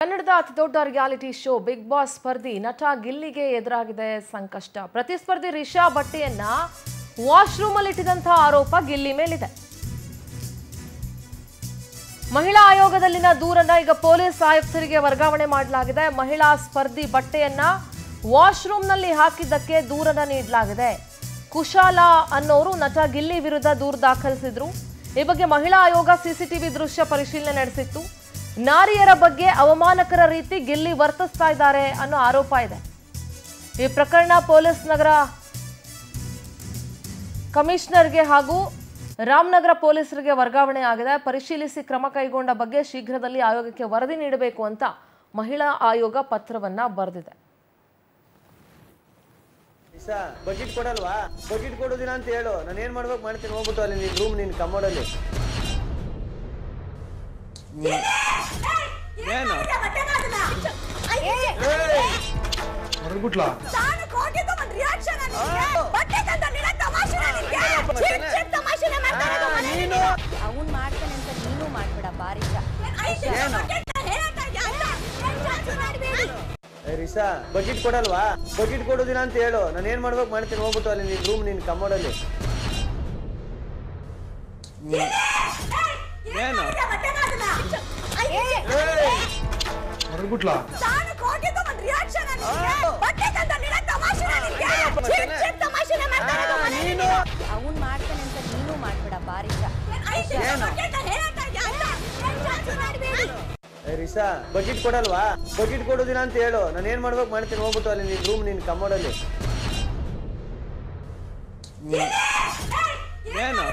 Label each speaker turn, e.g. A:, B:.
A: ಕನ್ನಡದ ಅತಿದೊಡ್ಡ reality show Bigg boss ಸ್ಪರ್ಧಿ ನಟ ಗಿಲ್ಲಿಗೆ ಎದುರಾಗಿದೆ ಸಂಕಷ್ಟ. ಪ್ರತಿಸ್ಪರ್ಧಿ ರಿಷಾ ಬಟ್ಟೆಯನ್ನ ವಾಶ್ರೂಮ್ ಅಲ್ಲಿ ಇಟ್ಟಿದಂತ ಆರೋಪ ಗಿಲ್ಲಿ ಮೇಲಿದೆ. ಮಹಿಳಾ ಆಯೋಗದಲ್ಲಿನ ದೂರನ್ನ ಈಗ ಪೊಲೀಸ್ ಆಯುಕ್ತರಿಗೆ ವರ್ಗಾವಣೆ ಮಾಡಲಾಗಿದೆ. ಮಹಿಳಾ ಸ್ಪರ್ಧಿ ಬಟ್ಟೆಯನ್ನ ವಾಶ್ರೂಮ್ ನಲ್ಲಿ ಹಾಕಿದ್ದಕ್ಕೆ ದೂರನ್ನ ನೀಡಲಾಗಿದೆ. ಕುಶಾಲ ಅನ್ನೋರು ನಟ ಗಿಲ್ಲಿ ವಿರುದ್ಧ ದೂರು ದಾಖಲಿಸಿದ್ರು. ಈ ಬಗ್ಗೆ ಮಹಿಳಾ ಆಯೋಗ ಸಿಸಿಟಿವಿ ದೃಶ್ಯ ಪರಿಶೀಲನೆ ನಡೆಸಿತ್ತು. ನಾರಿಯರ ಬಗ್ಗೆ ಅವಮಾನಕರ ರೀತಿ ಗಿಲ್ಲಿ ವರ್ತಿಸ್ತಾ ಇದ್ದಾರೆ ಅನ್ನೋ ಆರೋಪ ಇದೆ. ಈ ಪ್ರಕರಣ ಪೊಲೀಸ್ ನಗರ ಕಮಿಷನರ್ಗೆ ಹಾಗೂ ರಾಮನಗರ ಪೊಲೀಸರಿಗೆ ವರ್ಗಾವಣೆ ಆಗಿದೆ. ಪರಿಶೀಲಿಸಿ ಕ್ರಮ ಕೈಗೊಂಡ ಬಗ್ಗೆ ಶೀಘ್ರದಲ್ಲಿ ಆಯೋಗಕ್ಕೆ ವರದಿ ನೀಡಬೇಕು ಅಂತ ಮಹಿಳಾ ಆಯೋಗ ಪತ್ರವನ್ನ ಬರೆದಿದೆ.
B: ಬಜೆಟ್ ಕೊಡಲ್ವಾ? ಬಜೆಟ್ ಕೊಡೋದಿನ ಅಂತ ಹೇಳು, ನಾನು ಏನ್ ಮಾಡ್ಬೇಕು ಮಾಡ್ತೀನಿ. ಹೋಗ್ಬಿಟ್ಟು ಅಲ್ಲಿ ನಿನ್ ರೂಮ್ ನಿನ್ ಕಮೋಡಲ್ಲಿ
C: ಅವನ್ ಮಾಡ್ತಾನೆ ಅಂತ ನೀನು ಮಾಡ್ಬೇಡ. ಬಾರಿಷ
B: ರಿಸಾ ಬಜೆಟ್ ಕೊಡಲ್ವಾ? ಬಜೆಟ್ ಕೊಡೋದಿನ ಅಂತ ಹೇಳು, ನಾನು ಏನ್ ಮಾಡ್ಬೇಕು ಮಾಡ್ತೀನಿ. ಹೋಗ್ಬಿಟ್ಟು ಅಲ್ಲಿ ನಿನ್ ರೂಮ್ ನಿನ್ ಕಮೋಡಲ್ಲಿ
C: ಅವನ್ ಮಾಡ್ತಾನೆ ಅಂತ ನೀನು ಮಾಡ್ಬೇಡ. ಬಾರಿಷ
B: ರಿಸಾ ಬಜೆಟ್ ಕೊಡಲ್ವಾ? ಬಜೆಟ್ ಕೊಡೋದಿನ ಅಂತ ಹೇಳು, ನಾನು ಏನ್ ಮಾಡ್ಬೇಕು ಮಾಡ್ತೀನಿ. ಹೋಗ್ಬಿಟ್ಟು ಅಲ್ಲಿ ನಿನ್ ರೂಮ್ ನಿನ್ ಕಮೋಡಲ್ಲಿ
C: ಏನು